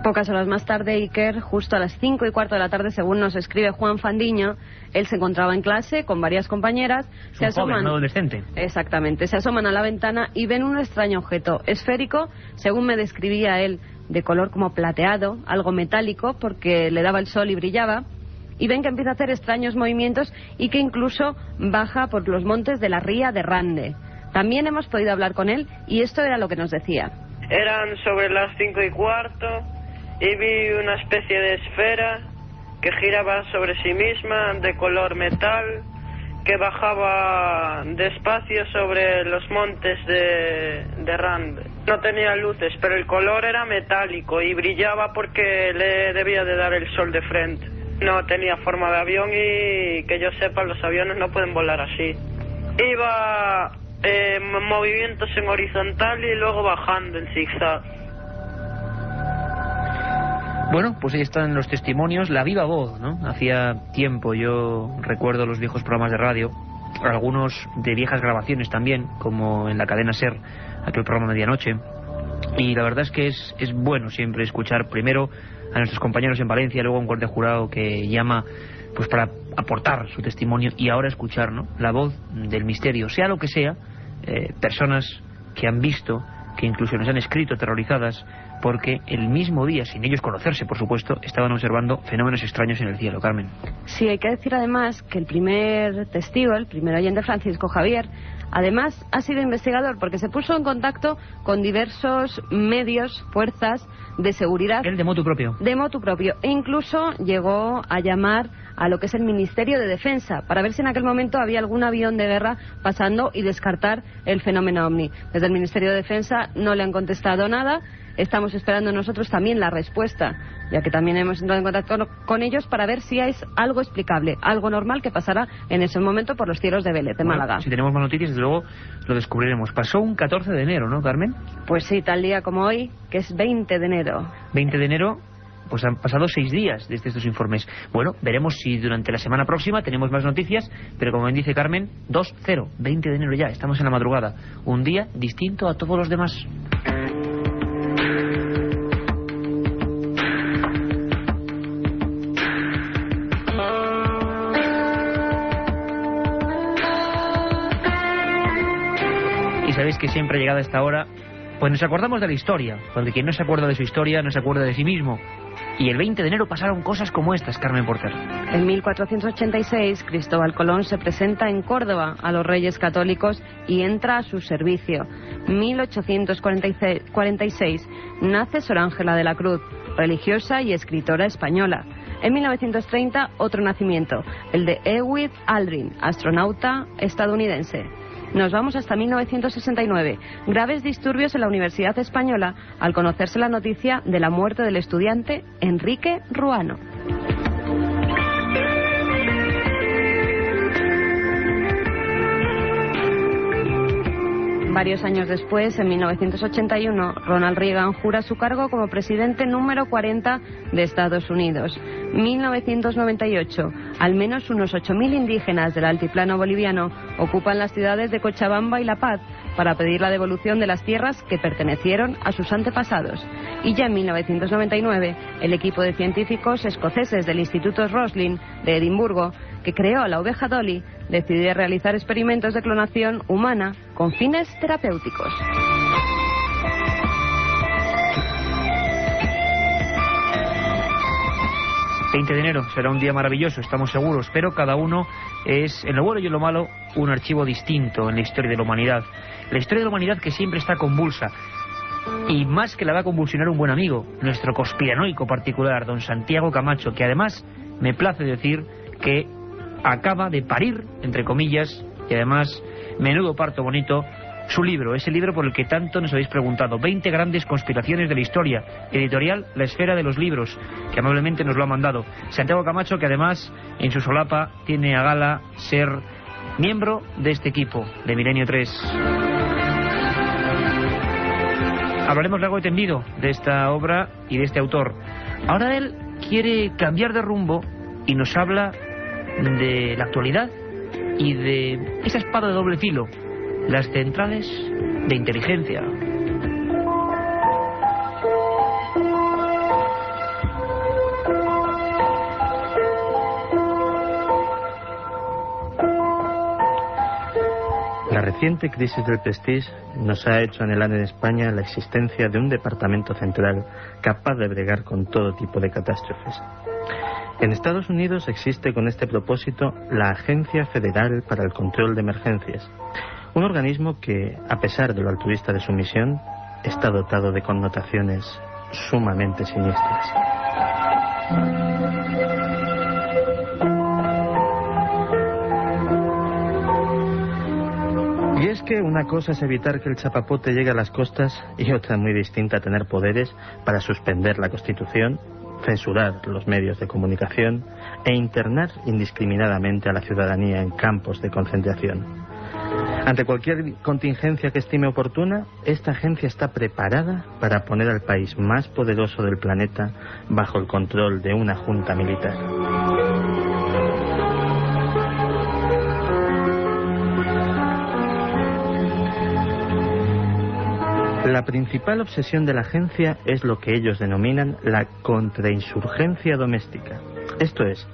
Pocas horas más tarde, Iker, justo a las 5:15 de la tarde, según nos escribe Juan Fandiño, él se encontraba en clase con varias compañeras. Se asoman, un adolescente. Exactamente, se asoman a la ventana y ven un extraño objeto esférico, según me describía él, de color como plateado, algo metálico, porque le daba el sol y brillaba, y ven que empieza a hacer extraños movimientos y que incluso baja por los montes de la ría de Rande. También hemos podido hablar con él y esto era lo que nos decía. Eran sobre las 5:15 y vi una especie de esfera que giraba sobre sí misma, de color metal, que bajaba despacio sobre los montes de Rande. No tenía luces, pero el color era metálico y brillaba porque le debía de dar el sol de frente. No tenía forma de avión y que yo sepa los aviones no pueden volar así. Iba movimientos en horizontal y luego bajando en zigzag. Bueno, pues ahí están los testimonios, la viva voz, ¿no? Hacía tiempo, yo recuerdo los viejos programas de radio, algunos de viejas grabaciones también, como en la cadena SER, aquel programa Medianoche, y la verdad es que es bueno siempre escuchar primero a nuestros compañeros en Valencia, luego a un guardia jurado que llama pues para aportar su testimonio, y ahora escuchar, ¿no?, la voz del misterio, sea lo que sea, personas que han visto, que incluso nos han escrito aterrorizadas, porque el mismo día, sin ellos conocerse, por supuesto, estaban observando fenómenos extraños en el cielo. Carmen. Sí, hay que decir además que el primer testigo, el primer oyente, Francisco Javier, además ha sido investigador porque se puso en contacto con diversos medios, fuerzas de seguridad. Él de motu propio. De motu propio. E incluso llegó a llamar a lo que es el Ministerio de Defensa para ver si en aquel momento había algún avión de guerra pasando y descartar el fenómeno ovni. Desde el Ministerio de Defensa no le han contestado nada. Estamos esperando nosotros también la respuesta, ya que también hemos entrado en contacto con ellos para ver si es algo explicable, algo normal que pasará en ese momento por los cielos de Vélez, de Málaga. Bueno, si tenemos más noticias, desde luego lo descubriremos. Pasó un 14 de enero, ¿no, Carmen? Pues sí, tal día como hoy, que es 20 de enero. 20 de enero, pues han pasado 6 días desde estos informes. Bueno, veremos si durante la semana próxima tenemos más noticias, pero como bien dice Carmen, 2-0, 20 de enero ya, estamos en la madrugada. Un día distinto a todos los demás. Sabéis que siempre llegada a esta hora, pues nos acordamos de la historia, porque quien no se acuerda de su historia no se acuerda de sí mismo. Y el 20 de enero pasaron cosas como estas, Carmen Porter. En 1486, Cristóbal Colón se presenta en Córdoba a los Reyes Católicos y entra a su servicio. 1846, nace Sor Ángela de la Cruz, religiosa y escritora española. En 1930, otro nacimiento, el de Edwin Aldrin, astronauta estadounidense. Nos vamos hasta 1969. Graves disturbios en la Universidad Española al conocerse la noticia de la muerte del estudiante Enrique Ruano. Varios años después, en 1981, Ronald Reagan jura su cargo como presidente número 40 de Estados Unidos. 1998, al menos unos 8.000 indígenas del altiplano boliviano ocupan las ciudades de Cochabamba y La Paz para pedir la devolución de las tierras que pertenecieron a sus antepasados. Y ya en 1999, el equipo de científicos escoceses del Instituto Roslin de Edimburgo, que creó la oveja Dolly, decidió realizar experimentos de clonación humana con fines terapéuticos. El 20 de enero será un día maravilloso, estamos seguros, pero cada uno es, en lo bueno y en lo malo, un archivo distinto en la historia de la humanidad. La historia de la humanidad que siempre está convulsa, y más que la va a convulsionar un buen amigo, nuestro conspiranoico particular, don Santiago Camacho, que además me place decir que acaba de parir, entre comillas, y además, menudo parto bonito, su libro, ese libro por el que tanto nos habéis preguntado, 20 grandes conspiraciones de la historia, editorial La Esfera de los Libros, que amablemente nos lo ha mandado Santiago Camacho, que además en su solapa tiene a gala ser miembro de este equipo de Milenio 3. Hablaremos largo y tendido de esta obra y de este autor. Ahora él quiere cambiar de rumbo y nos habla de la actualidad y de esa espada de doble filo, las centrales de inteligencia. La reciente crisis del Prestige nos ha hecho anhelar en España la existencia de un departamento central capaz de bregar con todo tipo de catástrofes. En Estados Unidos existe con este propósito la Agencia Federal para el Control de Emergencias, un organismo que, a pesar de lo altruista de su misión, está dotado de connotaciones sumamente siniestras. Y es que una cosa es evitar que el chapapote llegue a las costas y otra muy distinta tener poderes para suspender la Constitución, censurar los medios de comunicación e internar indiscriminadamente a la ciudadanía en campos de concentración. Ante cualquier contingencia que estime oportuna, esta agencia está preparada para poner al país más poderoso del planeta bajo el control de una junta militar. La principal obsesión de la agencia es lo que ellos denominan la contrainsurgencia doméstica. Esto es,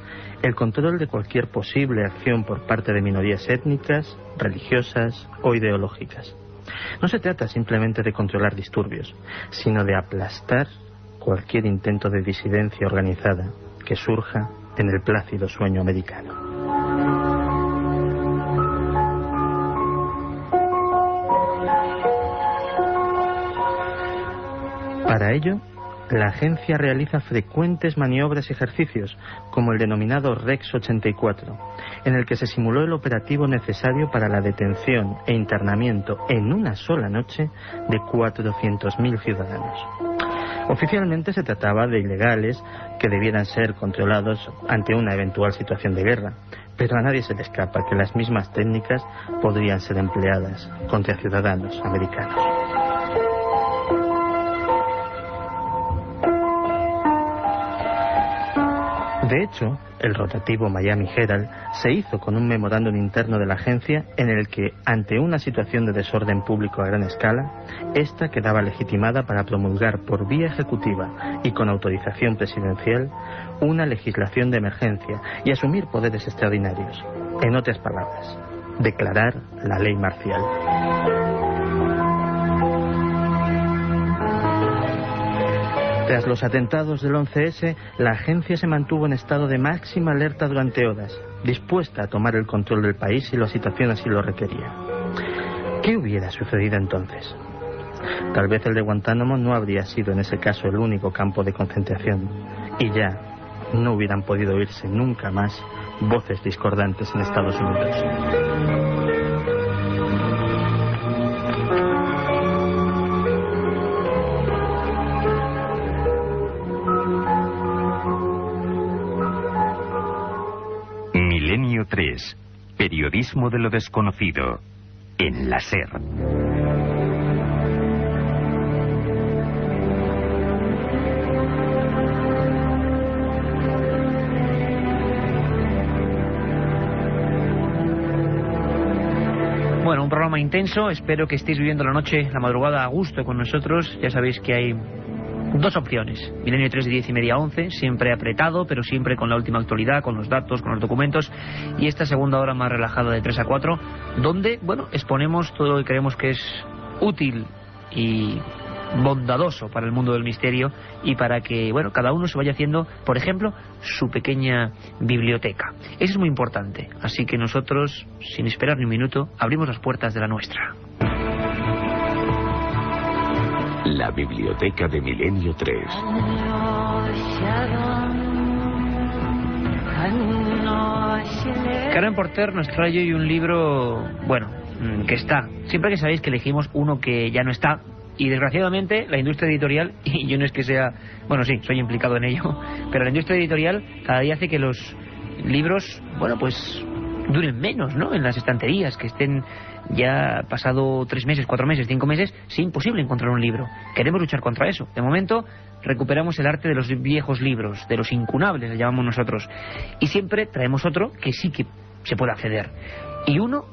el control de cualquier posible acción por parte de minorías étnicas, religiosas o ideológicas. No se trata simplemente de controlar disturbios, sino de aplastar cualquier intento de disidencia organizada que surja en el plácido sueño americano. Para ello, la agencia realiza frecuentes maniobras y ejercicios, como el denominado Rex 84, en el que se simuló el operativo necesario para la detención e internamiento en una sola noche de 400.000 ciudadanos. Oficialmente se trataba de ilegales que debieran ser controlados ante una eventual situación de guerra, pero a nadie se le escapa que las mismas técnicas podrían ser empleadas contra ciudadanos americanos. De hecho, el rotativo Miami Herald se hizo con un memorándum interno de la agencia en el que, ante una situación de desorden público a gran escala, esta quedaba legitimada para promulgar por vía ejecutiva y con autorización presidencial una legislación de emergencia y asumir poderes extraordinarios. En otras palabras, declarar la ley marcial. Tras los atentados del 11S, la agencia se mantuvo en estado de máxima alerta durante horas, dispuesta a tomar el control del país si la situación así lo requería. ¿Qué hubiera sucedido entonces? Tal vez el de Guantánamo no habría sido en ese caso el único campo de concentración, y ya no hubieran podido oírse nunca más voces discordantes en Estados Unidos. Milenio 3. Periodismo de lo desconocido. En la SER. Bueno, un programa intenso. Espero que estéis viviendo la noche, la madrugada a gusto con nosotros. Ya sabéis que hay dos opciones. Milenio 3 de 10:30 a 11, siempre apretado, pero siempre con la última actualidad, con los datos, con los documentos. Y esta segunda hora más relajada de 3 a 4, donde, bueno, exponemos todo lo que creemos que es útil y bondadoso para el mundo del misterio y para que, bueno, cada uno se vaya haciendo, por ejemplo, su pequeña biblioteca. Eso es muy importante. Así que nosotros, sin esperar ni un minuto, abrimos las puertas de la nuestra. La biblioteca de Milenio 3. Carmen Porter nos trae hoy un libro, bueno, que está. Siempre que sabéis que elegimos uno que ya no está, y desgraciadamente la industria editorial, y yo no es que sea, bueno, sí, soy implicado en ello, pero la industria editorial cada día hace que los libros, bueno, pues duren menos, ¿no? En las estanterías, que estén ya pasado 3 meses, 4 meses, 5 meses, es imposible encontrar un libro. Queremos luchar contra eso. De momento recuperamos el arte de los viejos libros, de los incunables, le llamamos nosotros. Y siempre traemos otro que sí que se puede acceder. Y uno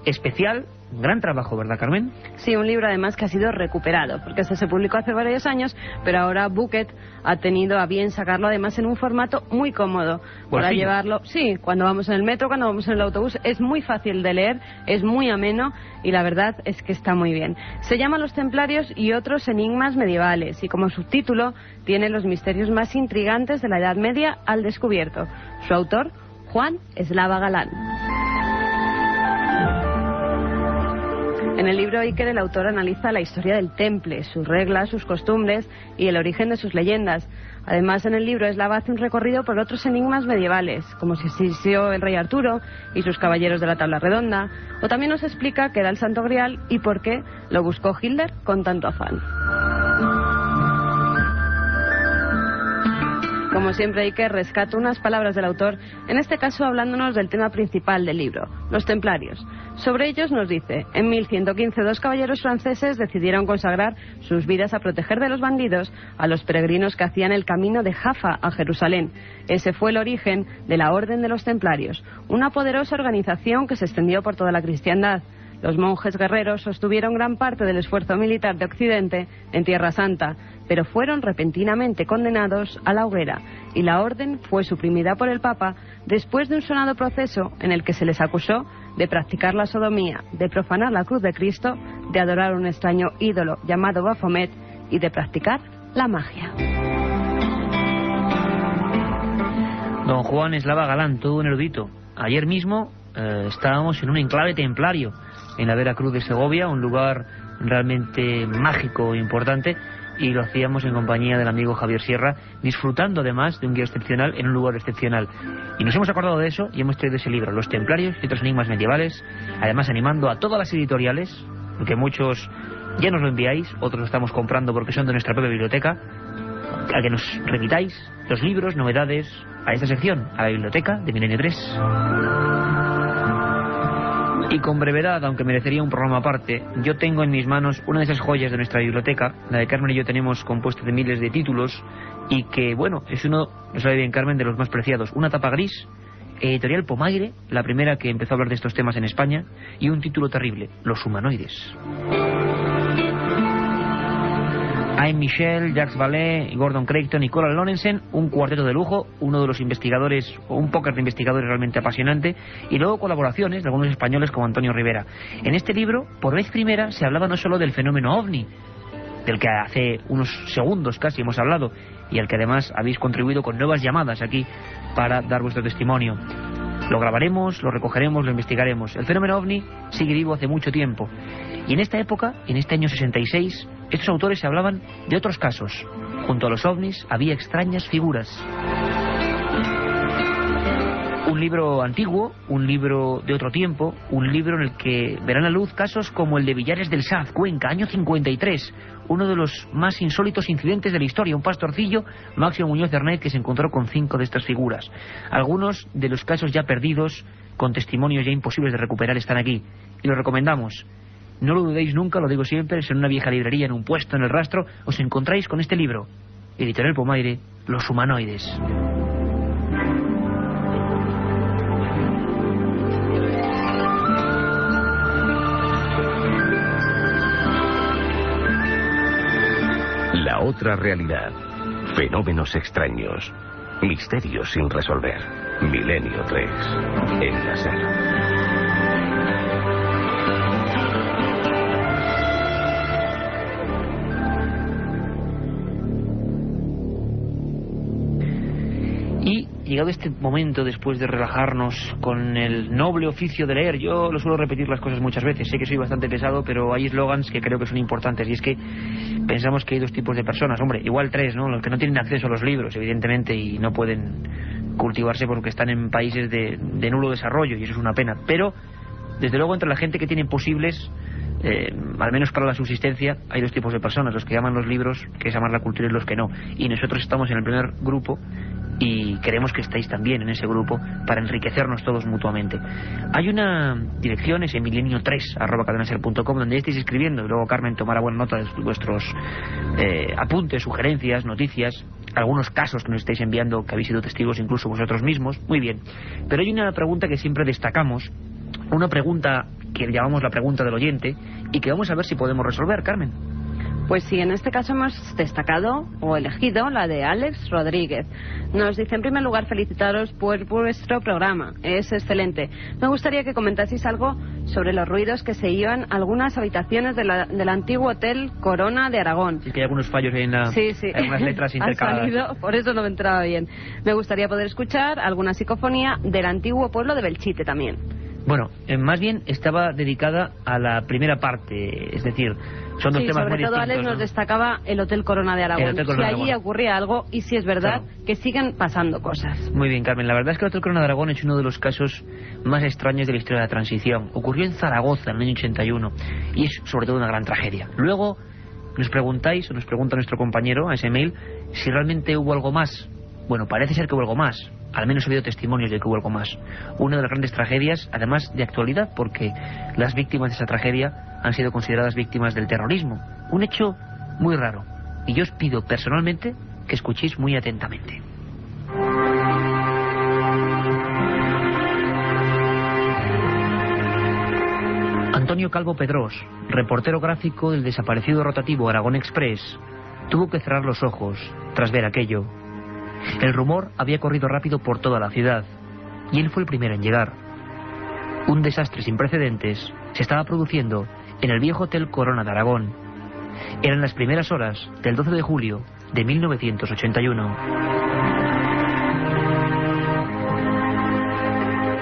especial, un gran trabajo, ¿verdad, Carmen? Sí, un libro además que ha sido recuperado, porque este se publicó hace varios años, pero ahora Bucket ha tenido a bien sacarlo además en un formato muy cómodo para llevarlo. Sí, cuando vamos en el metro, cuando vamos en el autobús, es muy fácil de leer, es muy ameno y la verdad es que está muy bien. Se llama Los Templarios y otros enigmas medievales y como subtítulo tiene los misterios más intrigantes de la Edad Media al descubierto. Su autor, Juan Eslava Galán. En el libro Iker, el autor analiza la historia del temple, sus reglas, sus costumbres y el origen de sus leyendas. Además, en el libro Eslava hace un recorrido por otros enigmas medievales, como si existió el rey Arturo y sus caballeros de la tabla redonda, o también nos explica qué era el Santo Grial y por qué lo buscó Hitler con tanto afán. Como siempre, Iker rescata unas palabras del autor, en este caso hablándonos del tema principal del libro, los templarios. Sobre ellos nos dice, en 1115 2 caballeros franceses decidieron consagrar sus vidas a proteger de los bandidos a los peregrinos que hacían el camino de Jaffa a Jerusalén. Ese fue el origen de la Orden de los Templarios, una poderosa organización que se extendió por toda la cristiandad. Los monjes guerreros sostuvieron gran parte del esfuerzo militar de Occidente en Tierra Santa, pero fueron repentinamente condenados a la hoguera y la orden fue suprimida por el Papa después de un sonado proceso en el que se les acusó de practicar la sodomía, de profanar la cruz de Cristo, de adorar un extraño ídolo llamado Baphomet y de practicar la magia. Don Juan Eslava Galán, todo un erudito. Ayer mismo estábamos en un enclave templario en la Veracruz de Segovia, un lugar realmente mágico e importante, y lo hacíamos en compañía del amigo Javier Sierra, disfrutando además de un guía excepcional en un lugar excepcional. Y nos hemos acordado de eso y hemos traído ese libro, Los Templarios y otros enigmas medievales, además animando a todas las editoriales, porque muchos ya nos lo enviáis, otros lo estamos comprando porque son de nuestra propia biblioteca, a que nos remitáis los libros, novedades, a esta sección, a la biblioteca de Milenio 3. Y con brevedad, aunque merecería un programa aparte, yo tengo en mis manos una de esas joyas de nuestra biblioteca, la de Carmen y yo tenemos compuesta de miles de títulos, y que, bueno, es uno, lo sabe bien Carmen, de los más preciados. Una tapa gris, editorial Pomaire, la primera que empezó a hablar de estos temas en España, y un título terrible, Los humanoides. Ayn Michel, Jacques Vallée, Gordon Creighton y Coral Lorenzen, un cuarteto de lujo, uno de los investigadores, o un póker de investigadores realmente apasionante, y luego colaboraciones de algunos españoles como Antonio Rivera. En este libro, por vez primera, se hablaba no solo del fenómeno OVNI, del que hace unos segundos casi hemos hablado, y al que además habéis contribuido con nuevas llamadas aquí para dar vuestro testimonio. Lo grabaremos, lo recogeremos, lo investigaremos. El fenómeno OVNI sigue vivo hace mucho tiempo. Y en esta época, en este año 66, estos autores se hablaban de otros casos. Junto a los OVNIs había extrañas figuras. libro antiguo, un libro de otro tiempo, un libro en el que verán a luz casos como el de Villares del Saz, Cuenca, año 53, uno de los más insólitos incidentes de la historia, un pastorcillo, Máximo Muñoz de Arnaiz, que se encontró con 5 de estas figuras. Algunos de los casos ya perdidos, con testimonios ya imposibles de recuperar, están aquí, y los recomendamos. No lo dudéis nunca, lo digo siempre, si en una vieja librería, en un puesto, en el rastro, os encontráis con este libro, Editorial Pomaire, Los humanoides. La otra realidad. Fenómenos extraños. Misterios sin resolver. Milenio 3. En la SER. Y llegado este momento, después de relajarnos con el noble oficio de leer, yo lo suelo repetir las cosas muchas veces, sé que soy bastante pesado, pero hay eslogans que creo que son importantes, y es que pensamos que hay 2 tipos de personas, hombre, igual 3, ¿no? Los que no tienen acceso a los libros, evidentemente, y no pueden cultivarse porque están en países de nulo desarrollo, y eso es una pena, pero desde luego entre la gente que tiene posibles, al menos para la subsistencia, hay 2 tipos de personas, los que aman los libros, que es amar la cultura, y los que no, y nosotros estamos en el primer grupo, y queremos que estéis también en ese grupo para enriquecernos todos mutuamente. Hay una dirección, es milenio3@cadenaser.com, donde estáis escribiendo, y luego Carmen tomará buena nota de vuestros apuntes, sugerencias, noticias, algunos casos que nos estáis enviando, que habéis sido testigos incluso vosotros mismos. Muy bien, pero hay una pregunta que siempre destacamos, una pregunta que llamamos la pregunta del oyente, y que vamos a ver si podemos resolver, Carmen. Pues sí, en este caso hemos destacado o elegido la de Alex Rodríguez. Nos dice, en primer lugar, felicitaros por vuestro programa. Es excelente. Me gustaría que comentaseis algo sobre los ruidos que se oían algunas habitaciones del antiguo Hotel Corona de Aragón. Sí, que hay algunos fallos en algunas letras intercaladas. Ha salido, por eso no me entraba bien. Me gustaría poder escuchar alguna psicofonía del antiguo pueblo de Belchite también. Bueno, más bien estaba dedicada a la primera parte, es decir, son 2 temas muy distintos. Sobre todo Alex nos destacaba el Hotel Corona de Aragón, si allí ocurría algo y si es verdad que siguen pasando cosas. Muy bien, Carmen, la verdad es que el Hotel Corona de Aragón es uno de los casos más extraños de la historia de la transición. Ocurrió en Zaragoza en el año 81 y es sobre todo una gran tragedia. Luego nos preguntáis, o nos pregunta nuestro compañero a ese mail, si realmente hubo algo más. Bueno, parece ser que hubo algo más. Al menos he habido testimonios de que hubo algo más. Una de las grandes tragedias, además de actualidad, porque las víctimas de esa tragedia han sido consideradas víctimas del terrorismo. Un hecho muy raro. Y yo os pido personalmente que escuchéis muy atentamente. Antonio Calvo Pedrós, reportero gráfico del desaparecido rotativo Aragón Express, tuvo que cerrar los ojos tras ver aquello. El rumor había corrido rápido por toda la ciudad, y él fue el primero en llegar. Un desastre sin precedentes se estaba produciendo en el viejo Hotel Corona de Aragón. Eran las primeras horas del 12 de julio de 1981.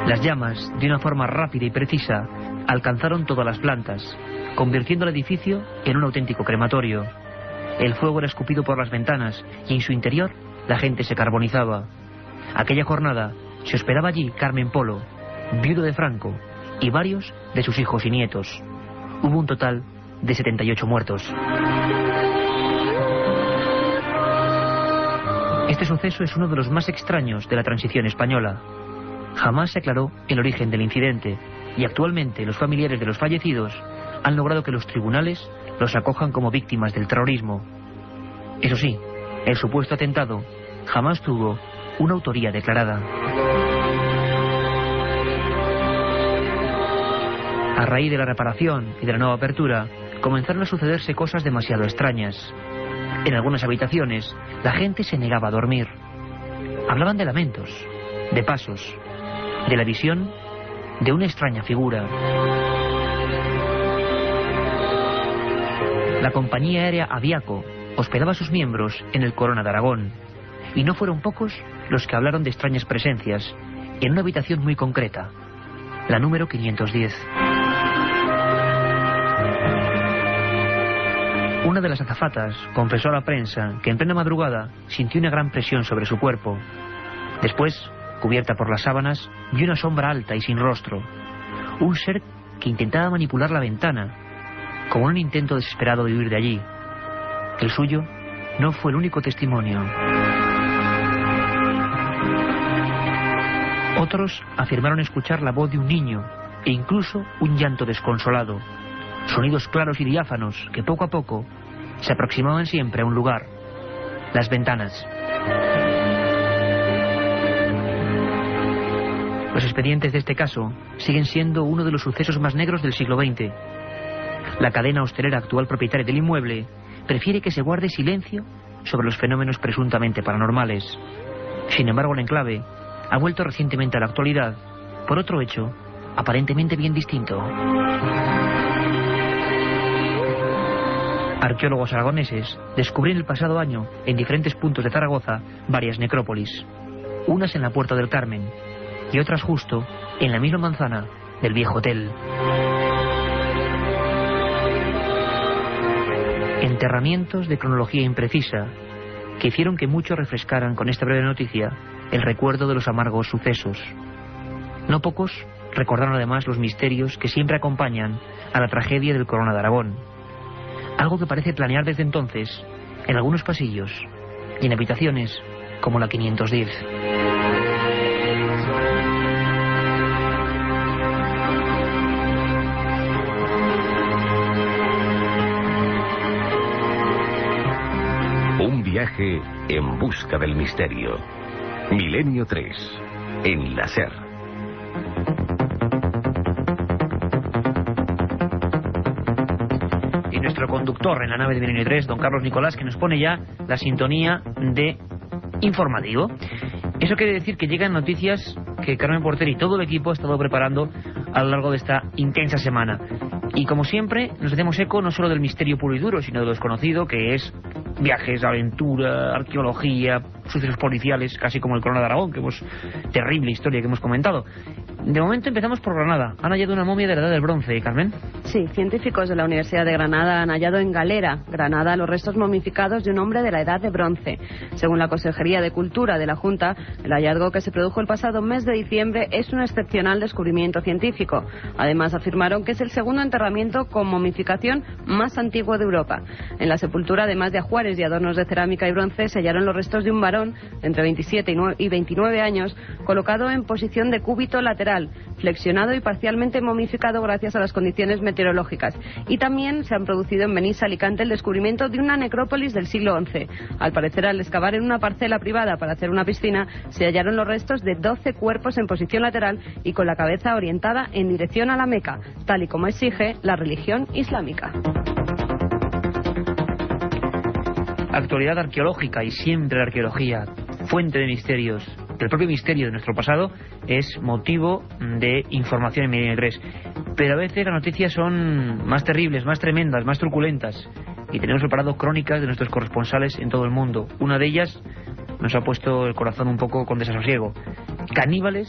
Las llamas, de una forma rápida y precisa, alcanzaron todas las plantas, convirtiendo el edificio en un auténtico crematorio. El fuego era escupido por las ventanas y en su interior la gente se carbonizaba. Aquella jornada se hospedaba allí Carmen Polo, viudo de Franco, y varios de sus hijos y nietos. Hubo un total de 78 muertos. Este suceso es uno de los más extraños de la transición española. Jamás se aclaró el origen del incidente, y actualmente los familiares de los fallecidos han logrado que los tribunales los acojan como víctimas del terrorismo. Eso sí, el supuesto atentado jamás tuvo una autoría declarada. A raíz de la reparación y de la nueva apertura, comenzaron a sucederse cosas demasiado extrañas. En algunas habitaciones, la gente se negaba a dormir. Hablaban de lamentos, de pasos, de la visión de una extraña figura. La compañía aérea Aviaco hospedaba a sus miembros en el Corona de Aragón, y no fueron pocos los que hablaron de extrañas presencias en una habitación muy concreta, la número 510. Una de las azafatas confesó a la prensa que en plena madrugada sintió una gran presión sobre su cuerpo. Después cubierta por las sábanas, y una sombra alta y sin rostro. Un ser que intentaba manipular la ventana, como un intento desesperado de huir de allí. El suyo no fue el único testimonio. Otros afirmaron escuchar la voz de un niño e incluso un llanto desconsolado. Sonidos claros y diáfanos que poco a poco se aproximaban siempre a un lugar: las ventanas. Los expedientes de este caso siguen siendo uno de los sucesos más negros del siglo XX. La cadena hostelera actual propietaria del inmueble prefiere que se guarde silencio sobre los fenómenos presuntamente paranormales. Sin embargo, el enclave ha vuelto recientemente a la actualidad por otro hecho aparentemente bien distinto. Arqueólogos aragoneses descubrieron el pasado año en diferentes puntos de Zaragoza varias necrópolis, unas en la Puerta del Carmen y otras justo en la misma manzana del viejo hotel. Enterramientos de cronología imprecisa que hicieron que muchos refrescaran con esta breve noticia el recuerdo de los amargos sucesos. No pocos recordaron además los misterios que siempre acompañan a la tragedia del Corona de Aragón, algo que parece planear desde entonces en algunos pasillos y en habitaciones como la 510. Un viaje en busca del misterio. Milenio 3, en la SER. Y nuestro conductor en la nave de Milenio 3, don Carlos Nicolás, que nos pone ya la sintonía de informativo. Eso quiere decir que llegan noticias que Carmen Porter y todo el equipo ha estado preparando a lo largo de esta intensa semana. Y como siempre, nos hacemos eco no solo del misterio puro y duro, sino de lo desconocido, que es viajes, aventura, arqueología, sucesos policiales, casi como el Corona de Aragón, terrible historia que hemos comentado. De momento empezamos por Granada. Han hallado una momia de la Edad del Bronce, Carmen. Sí, científicos de la Universidad de Granada han hallado en Galera, Granada, los restos momificados de un hombre de la Edad de Bronce. Según la Consejería de Cultura de la Junta, el hallazgo que se produjo el pasado mes de diciembre es un excepcional descubrimiento científico. Además, afirmaron que es el segundo enterramiento con momificación más antiguo de Europa. En la sepultura, además de ajuares y adornos de cerámica y bronce, se hallaron los restos de un varón entre 27 y 29 años, colocado en posición de cúbito lateral, flexionado y parcialmente momificado gracias a las condiciones meteorológicas. Y también se han producido en Benissa, Alicante, el descubrimiento de una necrópolis del siglo XI. Al parecer, al excavar en una parcela privada para hacer una piscina, se hallaron los restos de 12 cuerpos en posición lateral y con la cabeza orientada en dirección a la Meca, tal y como exige la religión islámica. Actualidad arqueológica, y siempre la arqueología, fuente de misterios. El propio misterio de nuestro pasado es motivo de información en Milenio 3. Pero a veces las noticias son más terribles, más tremendas, más truculentas. Y tenemos preparado crónicas de nuestros corresponsales en todo el mundo. Una de ellas nos ha puesto el corazón un poco con desasosiego. Caníbales,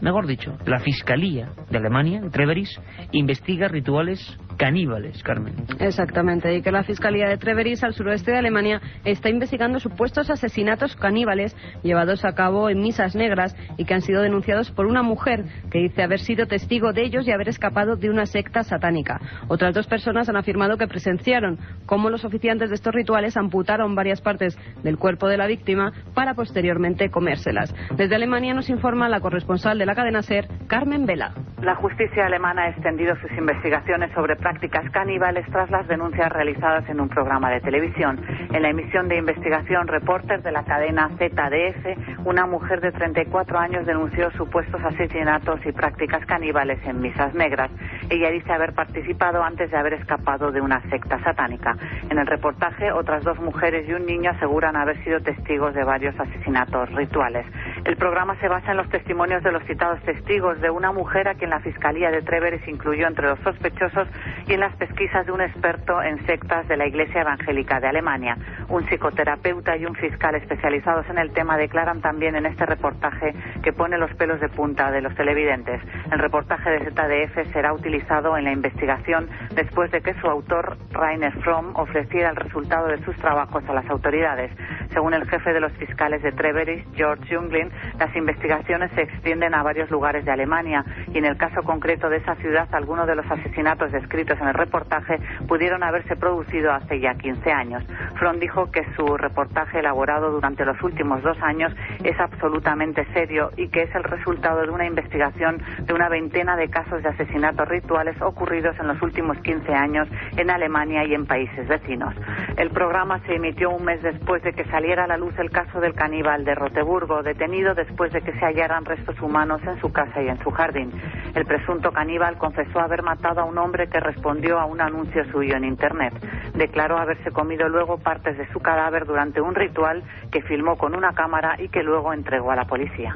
mejor dicho, la Fiscalía de Alemania, Treveris, investiga rituales caníbales, Carmen. Exactamente, y que la Fiscalía de Treveris, al suroeste de Alemania, está investigando supuestos asesinatos caníbales llevados a cabo en misas negras y que han sido denunciados por una mujer que dice haber sido testigo de ellos y haber escapado de una secta satánica. Otras dos personas han afirmado que presenciaron cómo los oficiantes de estos rituales amputaron varias partes del cuerpo de la víctima para posteriormente comérselas. Desde Alemania nos informa la corresponsal de la cadena SER, Carmen Vela. La justicia alemana ha extendido sus investigaciones sobre prácticas caníbales tras las denuncias realizadas en un programa de televisión. En la emisión de investigación Reporter de la cadena ZDF, una mujer de 34 años denunció supuestos asesinatos y prácticas caníbales en misas negras. Ella dice haber participado antes de haber escapado de una secta satánica. En el reportaje, otras dos mujeres y un niño aseguran haber sido testigos de varios asesinatos rituales. El programa se basa en los testimonios de los citados testigos de una mujer a quien la Fiscalía de Treveris incluyó entre los sospechosos y en las pesquisas de un experto en sectas de la Iglesia Evangélica de Alemania. Un psicoterapeuta y un fiscal especializados en el tema declaran también en este reportaje que pone los pelos de punta de los televidentes. El reportaje de ZDF será utilizado en la investigación después de que su autor, Rainer Fromm, ofreciera el resultado de sus trabajos a las autoridades. Según el jefe de los fiscales de Treveris, George Junglin, las investigaciones se extienden a varios lugares de Alemania y en el caso concreto de esa ciudad, algunos de los asesinatos descritos en el reportaje pudieron haberse producido hace ya 15 años. Front dijo que su reportaje elaborado durante los últimos 2 años es absolutamente serio y que es el resultado de una investigación de una veintena de casos de asesinatos rituales ocurridos en los últimos 15 años en Alemania y en países vecinos. El programa se emitió un mes después de que saliera a la luz el caso del caníbal de Roteburgo, detenido después de que se hallaran restos humanos en su casa y en su jardín. El presunto caníbal confesó haber matado a un hombre que respondió a un anuncio suyo en Internet. Declaró haberse comido luego partes de su cadáver durante un ritual que filmó con una cámara y que luego entregó a la policía.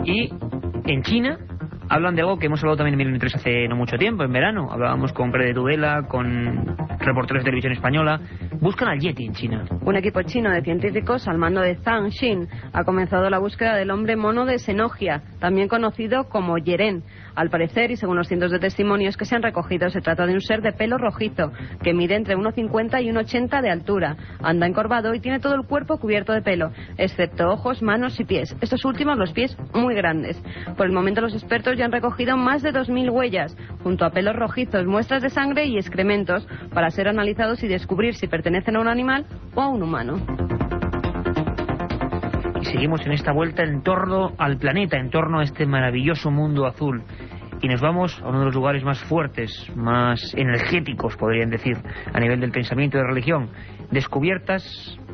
Y en China hablan de algo que hemos hablado también en Milenio 3 hace no mucho tiempo, en verano. Hablábamos con Pere de Tudela, con reporteros de televisión española. Buscan al Yeti en China. Un equipo chino de científicos al mando de Zhang Xin ha comenzado la búsqueda del hombre mono de Xenogia, también conocido como Yeren. Al parecer, y según los cientos de testimonios que se han recogido, se trata de un ser de pelo rojizo, que mide entre 1,50 y 1,80 de altura. Anda encorvado y tiene todo el cuerpo cubierto de pelo, excepto ojos, manos y pies. Estos últimos, los pies, muy grandes. Por el momento, los expertos ya han recogido más de 2.000 huellas, junto a pelos rojizos, muestras de sangre y excrementos, para ser analizados y descubrir si pertenecen a un animal o a un humano. Y seguimos en esta vuelta en torno al planeta, en torno a este maravilloso mundo azul. Y nos vamos a uno de los lugares más fuertes, más energéticos, podrían decir, a nivel del pensamiento y de religión. Descubiertas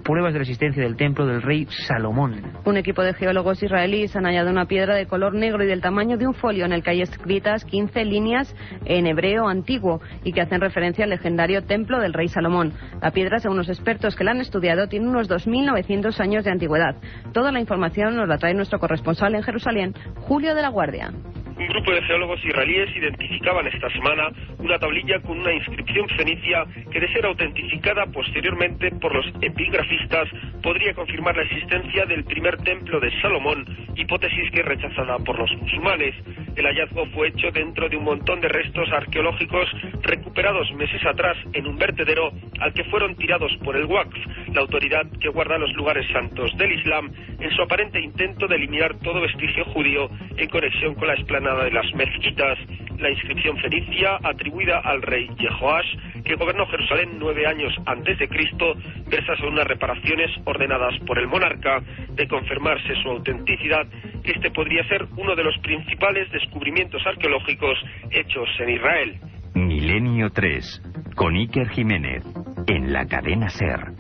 pruebas de la existencia del templo del rey Salomón. Un equipo de geólogos israelíes han hallado una piedra de color negro y del tamaño de un folio en el que hay escritas 15 líneas en hebreo antiguo y que hacen referencia al legendario templo del rey Salomón. La piedra, según los expertos que la han estudiado, tiene unos 2.900 años de antigüedad. Toda la información nos la trae nuestro corresponsal en Jerusalén, Julio de la Guardia. Un grupo de geólogos israelíes identificaban esta semana una tablilla con una inscripción fenicia que, de ser autentificada posteriormente por los epigrafistas, podría confirmar la existencia del primer templo de Salomón, hipótesis que es rechazada por los musulmanes. El hallazgo fue hecho dentro de un montón de restos arqueológicos recuperados meses atrás en un vertedero al que fueron tirados por el Waqf, la autoridad que guarda los lugares santos del Islam, en su aparente intento de eliminar todo vestigio judío en conexión con la explanada de las mezquitas. La inscripción fenicia, atribuida al rey Jehoash, que gobernó Jerusalén 9 años antes de Cristo, versa sobre unas reparaciones ordenadas por el monarca. De confirmarse su autenticidad, este podría ser uno de los principales descubrimientos arqueológicos hechos en Israel. Milenio 3, con Iker Jiménez, en la cadena SER.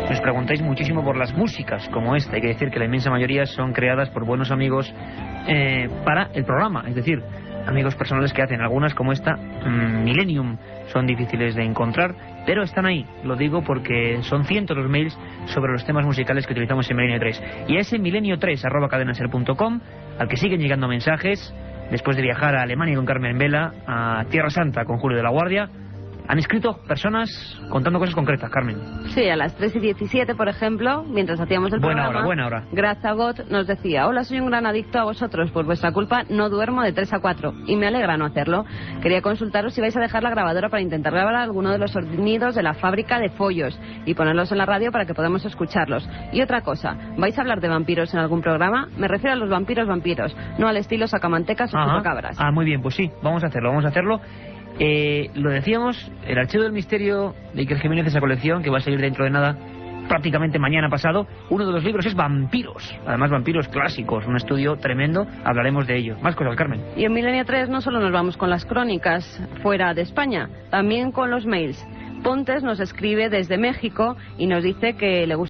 Nos preguntáis muchísimo por las músicas como esta. Hay que decir que la inmensa mayoría son creadas por buenos amigos para el programa, es decir, amigos personales que hacen. Algunas, como esta, Millennium, son difíciles de encontrar, pero están ahí. Lo digo porque son cientos los mails sobre los temas musicales que utilizamos en Milenio 3. Y a ese milenio3@cadenaser.com, al que siguen llegando mensajes, después de viajar a Alemania con Carmen Vela, a Tierra Santa con Julio de la Guardia, han escrito personas contando cosas concretas, Carmen. Sí, a las 3:17, por ejemplo, mientras hacíamos el programa, buena hora. Graza Got nos decía: hola, soy un gran adicto a vosotros, por vuestra culpa no duermo de 3 a 4 y me alegra no hacerlo. Quería consultaros si vais a dejar la grabadora para intentar grabar alguno de los sonidos de la fábrica de follos y ponerlos en la radio para que podamos escucharlos. Y otra cosa, ¿vais a hablar de vampiros en algún programa? Me refiero a los vampiros, no al estilo sacamantecas o chupacabras. Muy bien, pues sí, vamos a hacerlo. Lo decíamos, el Archivo del Misterio de Iker Jiménez, esa colección que va a salir dentro de nada, prácticamente mañana pasado. Uno de los libros es Vampiros, además vampiros clásicos, un estudio tremendo, hablaremos de ello. Más cosas, Carmen. Y en Milenio 3 no solo nos vamos con las crónicas fuera de España, también con los mails. Pontes nos escribe desde México y nos dice que le gusta